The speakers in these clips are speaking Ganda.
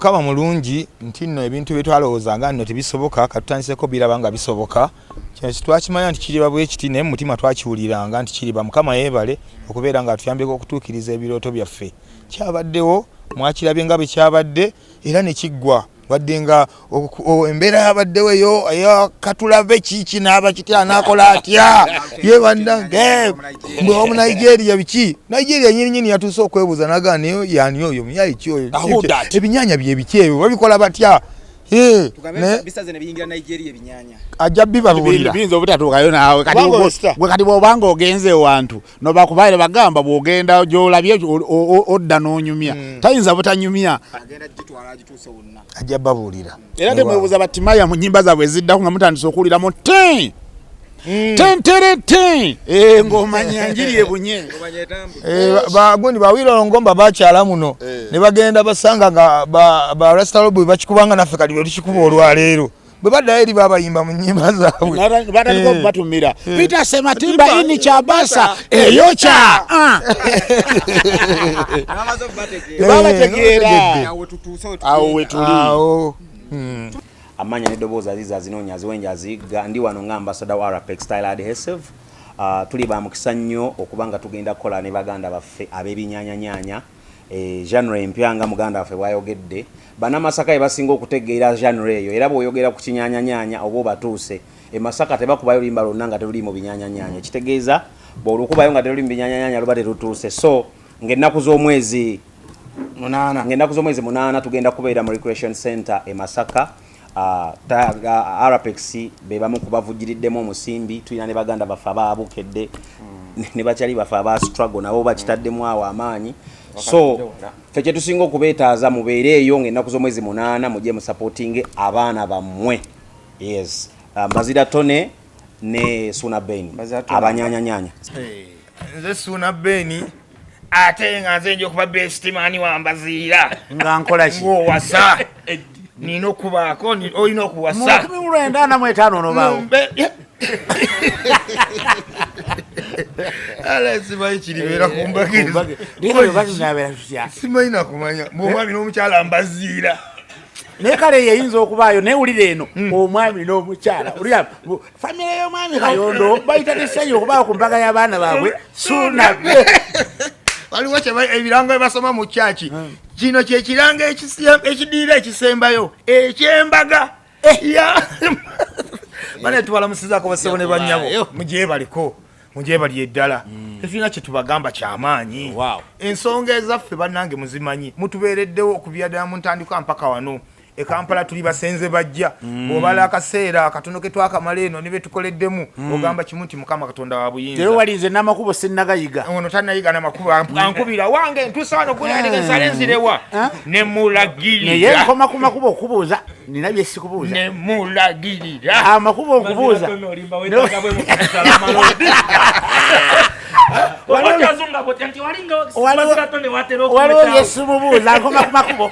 Kaba mulungi nti nno ebintu byetwalowoozanga nno tebisoboka katutandiseko birabanga bisoboka kino twakimanya nti kiriba bwe kiti naye mu mutima twakiwuliranga nti kiriba Mukama yeebale okubeera nga atuyambeko okutuukiriza ebirooto byaffe kyabaddewo mwakirabye nga bwe kyabadde era ne kiggwa wadde nga embeera yabaddewo eyo katulabe kiki n'aba kitya n'akola atya ye bannange omu Nigeria biki Nigeria nnyini yatuuse okwebuuza naga nayo yani oyo muyayi ki oyo ebinyaanya bye biki ebyo babikola batya bisaze ne biyingira Nigeria ebinyanya ajja bibabuulira binza obutatuukayo naawe kati bw'obanga ogenze wantu no bakubaire bagamba bw'ogenda gy'olabye odda n'onyumya tayinza butanyumya agenda gitwala agituuse wonna ajja babuulira era temwebuuza bati maya mu nnyimba zaabwe eziddako nga mutandise okuwuliramu ten ng'omanya njiri ebunye bagundi bawira ngomba bakyala muno ne bagenda basanga nga ba restaurant bakikubanga naffe kali tukikuba olwaleero bwe baddayo eri babayimba mu nnyimba zaabwe batandika okubatumira Peter Sematimba ini Chabasa eyokya babategeera awo wetuli amanya n'eddoboozi aziza zinoonya ziwenja aziga ndi wano nga ambassador wa Arapex Style Adhesive tuli ba mukisa nnyo okubanga tugenda kukola ne baganda baffe ab'ebinyaanyanya genre empya nga muganda waffe bwayogedde bannamasaka basinga okutegeera genre eyo era bw'oyogera ku kinyaanyanya oba obatuuse Masaka tebakubayo limba lonna nga teruli mu binyaanyanya kitegeeza bw'olukubayo nga teruli mu binyaanyanya luba terutuuse so ng'ennaku z'omwezi 8 tugenda kubeera mu recreation center Masaka Arapex bebamu kubavugiriddemu omusimbi tulina ne baganda baffe abaabukedde ne bakyali baffe aba struggle nabo bakitaddemu awo amaanyi so ffe kye tusinga okubeetaaza mubeere eyo ng'ennaku z'omwezi 8 mujje mu supporting abaana bammwe yes Mbazira Tone ne Suuna Ben abanyanyanyanya nze Suuna Ben ate nga nze nja okuba best man wa Mbazira nga nkola ki ng'owasa nino kubaako olina okuwasa 1945 onobawo ala simanyi kiribeera kumbagiriza simanyi nakumanya bw'omwami n'omukyala Mbazira naye kale yeyinza okubaayo newulira eno omwami n'omukyala olira famire y'omwami Kayondo bayita nesayo okubaayo ku mbaga y'abaana baabwe Suuna waliwo ebirango ebasoma mu kyaki kino kyekiranga ekidiira ekisembayo ekyembaga bane tubalamusizako basebo ne bannyabo mugyebali eddala tefirina kye tubagamba kyamaanyi ensonga ezaffe bannange muzimanyi mutubeereddewo okubya ddala mu ntandikwa mpaka wano Kampala tuli basenze bajja bw'obala akaseera akatono ke twakamala eno ne betukoleddemu ogamba kimu nti Mukama Katonda wa buyinza tero walinze n'amakubo sinnagayiga ono tannayiga n'amakubo ankubira wange ntuusa wano kulandika ensala enzirewa ne mulagirira naye nkoma ku makubo okubuuza nina bye sikubuuza ne mulagirira amakubo okubuuza waliwo byesimubuuza nkoma ku makubo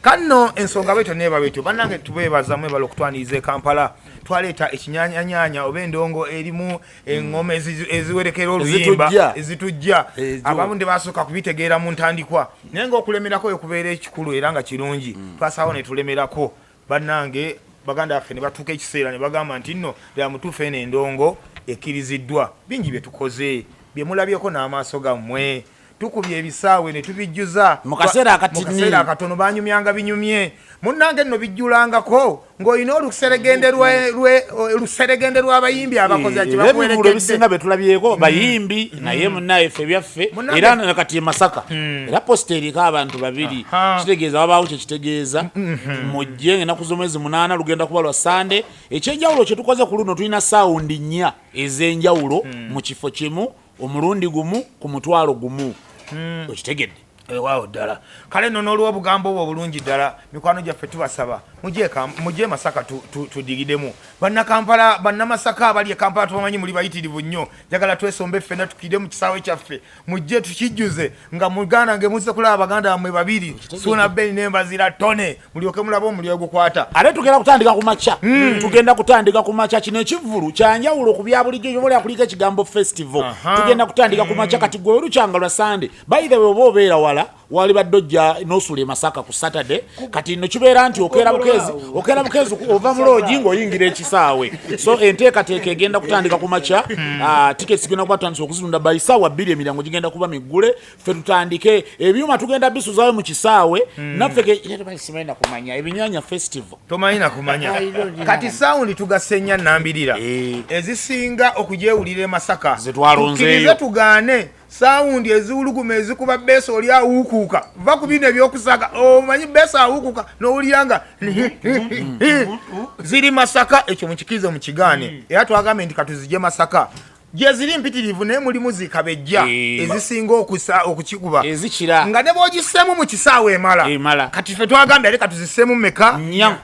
kanno ensonga bweto neba bweto bannange tubeebaza mwebala okutwaniriza Kampala twaleeta ekinyaanyanya oba endongo erimu eŋŋoma eziwerekera oluyimba ezitujja abamu nde basooka kubitegeera mu ntandikwa naye ng'okulemerako ekubeera ekikulu era nga kirungi twasaawo ne tulemerako bannange baganda baffe ne batuuka ekiseera ne bagamba nti nno bya mutuufu eno endongo ekkiriziddwa bingi bye tukoze bye mulabyeko n'amaaso gammwe tukubye ebisaawe ne tubijjuza mu kaseera akatono banyumyanga binyumye munnange nno bijjulangako ng'olina oluseregende lw'abayimbi abakozi ebivulo ebisinga betulabyeko bayimbi naye munnaye ffe byaffe era nakati Masaka era posita eriko abantu babiri kitegeeza wabaawo kyekitegeeza mujje ng'ennaku z'omwezi 8 lugenda kuba lwa Sande ekyenjawulo kye tukoze ku luno tulina saawundi 4 ez'enjawulo mu kifo kimu omulundi gumu ku mutwalo gumu okitegedde waawo ddala kale nno n'olw'obugambo obwo obulungi ddala mikwano gyaffe tubasaba mujje Masaka tudigidemu bannakampala bannamasaka abali Kampala tubamanyi muli bayitirivu nnyo njagala twesombe ffenna tukidde mu kisaawe kyaffe mujje tukijjuze nga muganda ngemuzze kulaba baganda bammwe babiri Suuna Ben ne Mbazira Tone mulyoke mulabe omuliro gukwata ate tugenda kutandika ku makya tugenda kutandika ku makya kino ekivulu kyanjawulo ku bya bulijjo byobola kuliko ekigambo festival tugenda kutandika ku makya kati gwe olukyanga lwa Sande by the way oba obeera wala wali badojja nosule Masaka ku Saturday kati no kibeera nti okera bukezi ova mu lodge ng'oyingira ekisaawe so enteekateeka egenda kutandika ku makya tickets zigenda kuba tutandise okuzitunda by ssaawa 2 emiryango gigenda kuba miggule ffe tutandike ebyuma tugenda bisuzaayo mu kisaawe naffe simanyi kumanya ebinyanya festival tomanyi na kumanya kati sound tugasenya nambirira ezisinga okujewulira e Masaka zetwalonzeeyo tugaane sound eziwuluguma ezikuba beso oli awukuuka va ku bino ebyokusaga omanyi beso awukuuka n'owuliranga ziri Masaka ekyo mukikirize mu kigaane era twagambe nti katuzije Masaka gye ziri mpitirivu naye mulimu zikabejja ezisinga okukikuba ezikira nga ne bw'ogisseemu mu kisaawe emala kati ffe twagambye leka tuzisseemu meka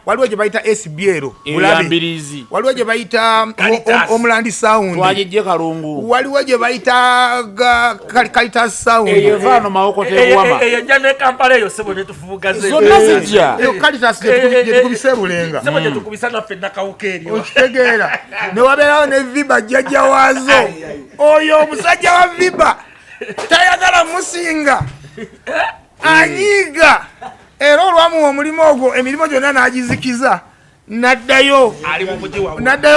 waliwo gye bayita SBL eyambirizi waliwo gye bayita Omulandi sound twagijje Kalungu waliwo gye bayita Kalitas sound eyevaano mawoko tebuwama eyajja ne Kampala eyo sebo ne tufubugaze zonna zijja Kalitas gye tukubise Bulenga sebo gye tukubisa naffe nakawuka eryo okitegeera ne wabeerawo ne Viba jjajja waazo oyo omusajja wa Viba tayagala musinga anyiga era olwamuwa omulimu ogwo emirimu gyonna n'agizikiza naddayo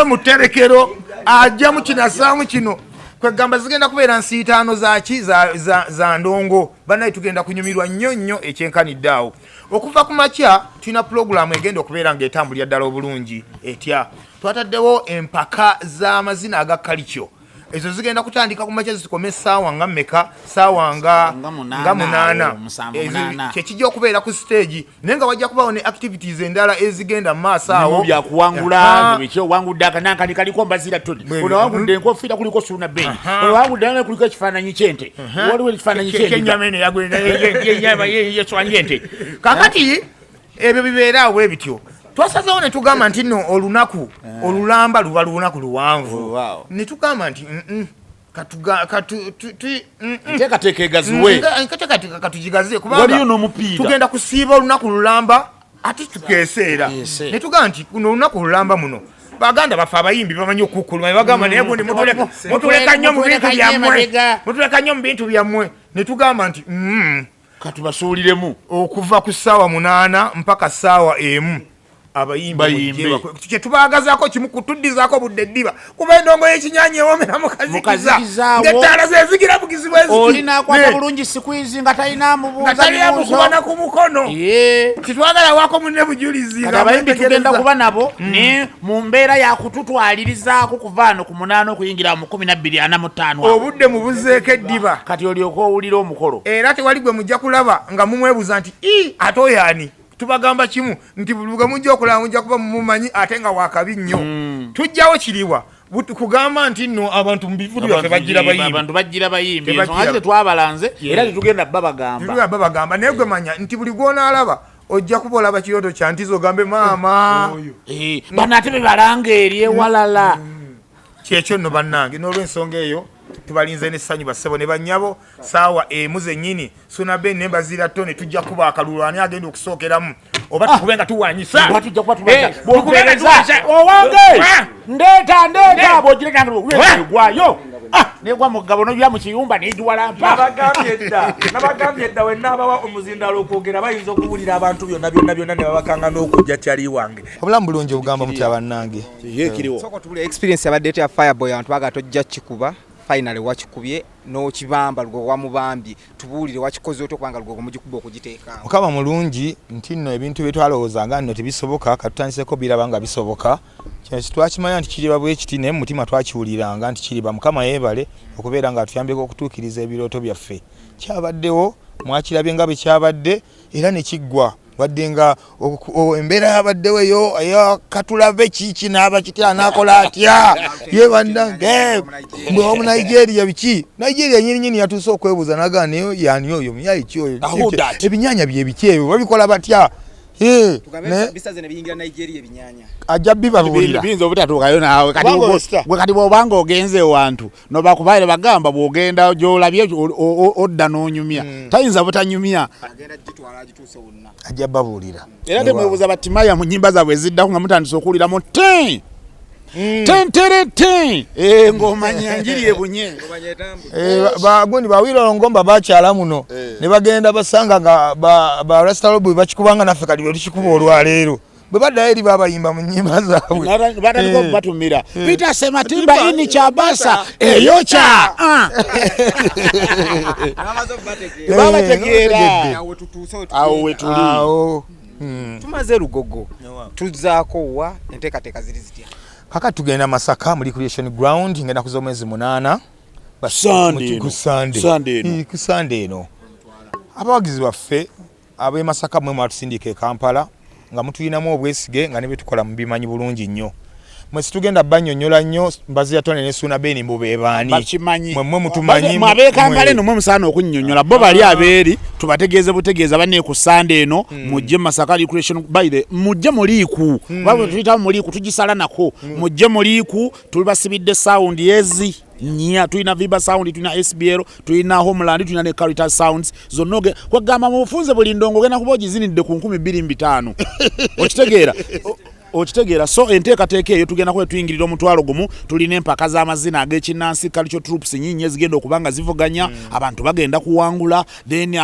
mu tterekero ajja mu kinasaamu kino kwegamba zigenda kubeera nsiitaano zaki za ndongo bannaye tugenda kunyumirwa nnyo ekyenkanidde awo okuva ku makya tulina pulogulaamu egenda okubeera ng'etambulira ddala obulungi etya twataddewo empaka z'amazina aga kalikyo ezo zigenda kutandika ku makya zikome essaawa nga mmeka ssaawa nga 8 kyekijja okubeera ku stage naye nga wajja kubawo ne activities endala ezigenda mu maaso awo byakuwangula ekyowangudde akananka kaliko mbazira toni onowangudde enkofiira kuliko Suuna Bey onowangudde naye kuliko ekifaananyi ky'ente waliwo ekifaananyi ky'ennyamene yeswanje ente kakati ebyo bibeera awo ebityo twasazeewo ne tugamba nti nno olunaku olulamba luba lunaku luwanvu ne tugamba nti enteekateeka egaziwe katugigaze kubanga tugenda kusiiba olunaku lulamba ate tukeeseera ne tugamba nti kuno olunaku lulamba muno baganda bafe abayimbi bamanyi okukuluma bagamba naye gundi mutuleka nnyo mu bintu byammwe ne tugamba nti katubasuuliremu okuva ku ssaawa 8 mpaka ssaawa 1 abayimbi kyetubagazaako kimu kutuddizaako budde ddiba kuba endongo y'ekinyanya ewomera mukazikiza ng'ettaala zezigira bugizibwa olinakwata bulungi sikwizi nga talina mubuuzokubana ku mukono titwagala wako munne bujulizi abayimbi tugenda kuba nabo ne mu mbeera yakututwalirizaako kuva ano ku 8 okuyingira mu 12:45 obudde mubuzeeko eddiba kati olyoka owulira omukolo era tewali gwe mujja kulaba nga mumwebuuza nti ate oyo ani tubagamba kimu nti buli bwe mujja okulaba mujja kuba mumumanyi ate nga wakabi nnyo tujjawo kiriwa kugamba nti nno abantu mu bivudu byaffe bajjira bayimbi ensonga tetwabalanze era tetugenda babagamba naye gwe manya nti buli gw'onaalaba ojja kuba olaba kirooto kya ntizo ogambe maama bano ate bebalanga eri ewalala kyekyo nno bannange n'olw'ensonga eyo tubalinze n'essanyu bassebo ne bannyabo ssaawa 1 zennyini Suuna Bey ne Mbazira Tone tujja kuba akalulu ani agenda okusookeramu oba tukube nga tuwanyisa owange ndeeta bwogirengagwayo negwa mugabo nojula mu kiyumba negiwalampa nabagambye edda wenaabawa omuzindalo okwogera bayinza okuwulira abantu byonna ne babakanga n'okujja tyali wange obulamu bulungi obugamba mutya bannange soko tubula experience yabadde ya Fireboy abantu baga tojja kikuba finally wakikubye no kibamba lugo wamubambye tubuulire wakikoze oto kwanga lugo mujikuba okugiteeka mukama mulungi nti nno ebintu byetwalowooza nga nno tebisoboka katutandiseko biraba nga bisoboka kyekyo twakimanya nti kiriba bwe kiti naye mu mutima twakiwuliranga nti kiriba mukama yeebale okubeera nga atuyambeko okutuukiriza ebirooto byaffe kyabaddewo mwakirabye nga bwe kyabadde era ne kiggwa wadde nga embeera yabaddewo eyo katulabe kiki n'aba kitya n'akola atya ye bannange omu Nigeria biki Nigeria nnyini yatuuse okwebuuza nagaa nayo yani oyo muyayi ki oyo ebinyanya bye biki ebyo babikola batya ajja bibabuulira biyinza obutatuukayo naawe kati bw'obanga ogenze ewantu nobakubaire bagamba bw'ogenda gy'olabye odda n'onyumya tayinza butanyumya ajja babuulira era temwebuuza batimaya mu nnyimba zaabwe eziddako nga mutandise okuwuliramu tenterete ngomanya njiri ebunye bagundi bawiro ngomba bakyala muno ne bagenda basanga nga ba restaurant bakikubanga naffe kali tukikuba olwaleero bwe baddayo eri babayimba mu nnyimba zaabwe batandika okubatumira Peter Sematimba ini kyabasa eyocha babategeera awo wetuli tumaze Lugogo tuzaako wa enteekateeka ziri zitya kaka tugenda Masaka mu recreation ground ngenda kuza omwezi 8 ku Sunday eno abawagizi baffe ab'e Masaka mwe mwatusindika e Kampala nga mutuyinamu obwesige nga ne betukola mu bimanyi bulungi nnyo mwesi tugenda bannyonnyola nnyo mbazira tone ne Suuna beni mbo bebaani mwe mutumanyi mwabeekampala eno mwe musaana okunnyonnyola bo bali abeeri tubategeeze butegeeza banne ku Sunday eno mujje Masaka recreation baire mujje muliiku baba tuyitamu muliiku tugisala nako mujje muliiku tulibasibidde sound ezi nya tuina Viba sound tuina SBL tuina Homeland tuina ne Caritas sounds zonoge kwagamba mu bufunze buli ndongo gena kuboji zinidde ku 1225 okitegeera so enteekateeka eyo tugenda kwe tuyingirira omutwalo gumu tulina empaka z'amazina ag'ekinnansi culture troops nyinyi ezigenda okubanga zivuganya abantu bagenda kuwangula then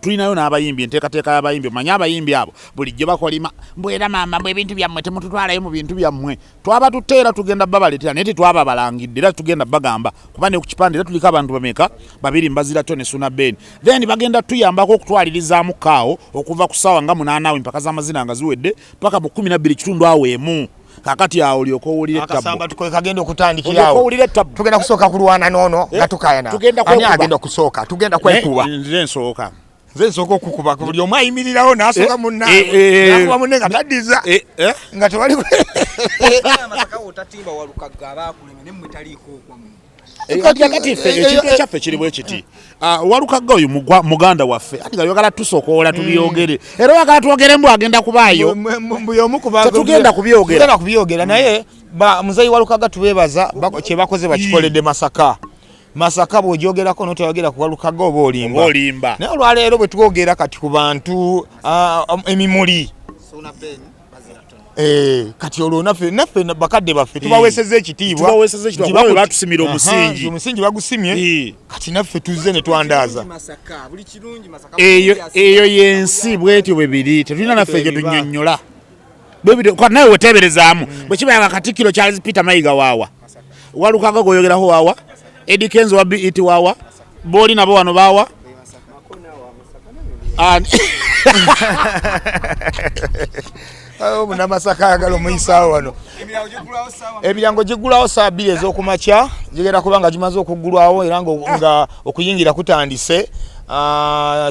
tulinayo n'abayimbi enteekateeka y'abayimbi manya abayimbi abo bulijjo bakolima mbwera mama mbwe ebintu byammwe temututwalayo mu bintu byammwe twaba tuteera tugenda babaleetera naye tetwaba balangidde era tugenda bagamba kuba ne ku kipande era tuliko abantu bameka babiri mbazira Tony Suuna Ben then bagenda tuyambako okutwalirizaamu kaawo okuva ku ssaawa nga 8 awo empaka z'amazina nga ziwedde paka mu 12 kitundu awemu kakati awo olyoko owulire tabbo akasamba tukoye kagenda okutandikira awo tugenda kusooka kulwana noono nga tukayana ani agenda kusooka tugenda kwekuba nze nsooka okukuba buli omu ayimirirawo n'asooka munnawe n'akuba munne nga taddiza nga tewali Masaka otatimba walukagga abaakuleme ne mmwe taliiko okwamu kati ekintu ekyaffe kiri bwe kiti walukagga oyo muganda waffe ati nga yogala tusokoola tubyogere era wakala twogere mbu agenda kubaayo tetugenda kubyogera naye muzeyi walukagga tubeebaza kye bakoze bakikoledde Masaka bw'ogyogerako n'otayogera ku walukagga oba olimba naye olwaleero bwe twogera kati ku bantu emimuli kati olwo naffe bakadde baffe tubaweesezza ekitiibwa batusimira omusingi bagusimye kati naffe tuzze ne twandaaza eyo yensi bwetyo bwe biri tetulina naffe ekyo tunnyonnyola nawe weteeberezaamu bwe kibayanga Katikkiro Charles Peter Mayiga waawa walukagga goyogerako waawa Eddie Kenzo wa BET waawa booli nabo wano baawa muna Masaka ayagala omuyisaawo wano emiryango giggulawo saa 2 ez'okumakya gigenda kubanga gimaze okuggulwawo era nga okuyingira kutandise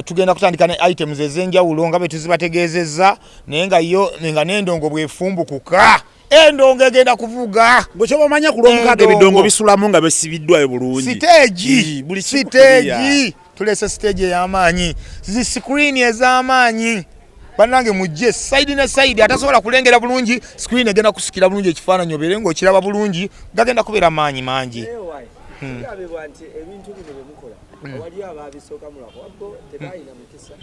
tugenda kutandika ne items ez'enjawulo nga bwe tuzibategeezezza naye nga n'endongo bwefumbukuka endongo egenda kuvuga gwe kyobamanya ku lw'omukaaga ebidongo bisulamu nga besibiddwayo bulungi siteegi tulese siteegi ey'amaanyi ziscreen ez'amaanyi bannange mujje side ne side atasobola kulengera bulungi screen egenda kusikira bulungi ekifaananyi obeere ng'okiraba bulungi gagenda kubeera maanyi mangi wali ababisooka mulako wabbo tebayina mukisa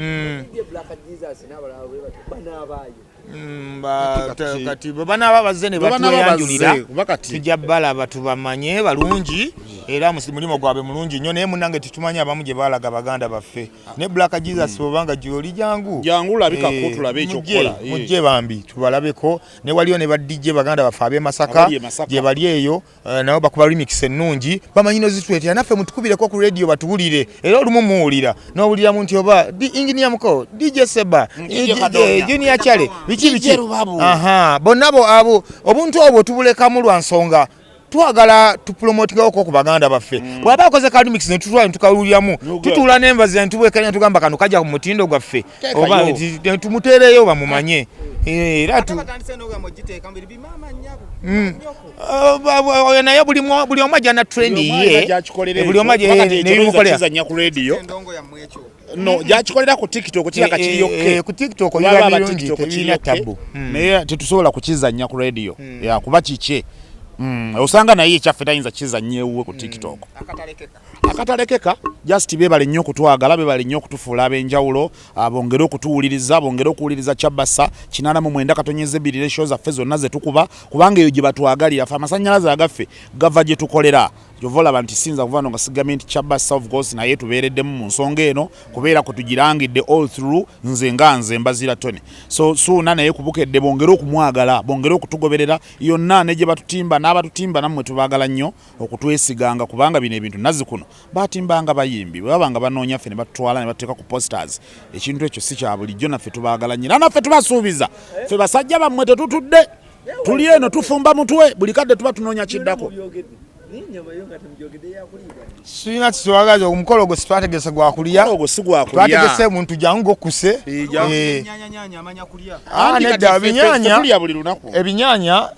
ye Black Jesus n'abalala bwe bato banaabayo kati banaaba bazze ne batweyanjulira tujja balaba tubamanye balungi era mulimo gwabwe mulungi nnyo naye munnange tetumanyi abamu gye baalaga baganda baffe ne Black Jesus bwobanga gyoli jangu labikako tulabe ekyokukola mujje bambi tubalabeko ne waliyo ne badijje baganda baffe ab'e Masaka gye bali eyo nabo bakuba remix ennungi bamanyi nozitwetera naffe mutukubireko ku radio batuwulire era olumu muwulira n'owuliramu nti oba engineer muko DJ Seba Junior Chale bonna abo obuntu obwo tubulekamu lwa nsonga twagala tupromotingawo ku baganda baffe bw'aba akoze ka remix ne tutwala tukawuliramu tutuula n'envazi ntubwekanya tugamba kano kajja ku mutindo gwaffe oba tumuteereyo bamumanye era naye buli omu ajja na trendi ye buli omu ajja nebimukolera no gyakikolera ku TikTok kiyaka kiriyokke ku TikTok biba birungi tebirina tabu naye tetusobola kukizannya ku radio kuba kiki osanga naye ekyaffe tayinza kizannyeewuwe ku TikTok akatalekeka just bebale nnyo okutwagala bebale nnyo okutufuula ab'enjawulo bongere okutuwuliriza bongere okuwuliriza Kyabasa 89.2 ratio zaffe zonna ze tukuba kubanga eyo gye batwagalira ffe amasannyalaze agaffe gava gye tukolera gyova olaba nti sinza kuva nga sigamenti Kyabasa of course naye tubeereddemu mu nsonga eno kubeera kwe tugirangidde all through nze mbazira Tony so Suuna naye kubukedde bongere okumwagala bongere okutugoberera yonna ne gye batutimba n'abatutimba nammwe tubaagala nnyo okutwesiganga kubanga bino ebintu nazi kuno batimbanga bayimbi babanga banoonya ffe ne batutwala ne bateeka ku posters ekintu ekyo si kya bulijjo naffe tubaagala nnyo naffe tubasuubiza ffe basajja bammwe tetutudde tuli eno tufumba mutwe buli kadde tuba tunoonya kiddako Sina kiswagaza omukolo gwo sitwategese gwa kulya twategese muntu jangu okuse ebinyanya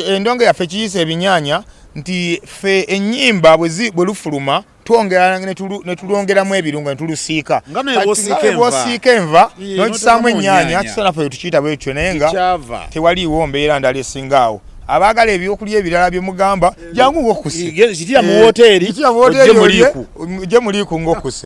endongo yaffe kiyise ebinyanya nti fe ennyimba bwe lufuluma twongera ne tulongeramu ebirungo ne tulusiika bw'osiika enva n'okisaamu ennyaanya kisana ffe tukiyita bwetyo naye nga tewaliiwo mbeera ndala esingaawo abaagala ebyokulya ebirala bye mugamba jangu ng'okuse kitira mu woteeri ojje muliiku ng'okuse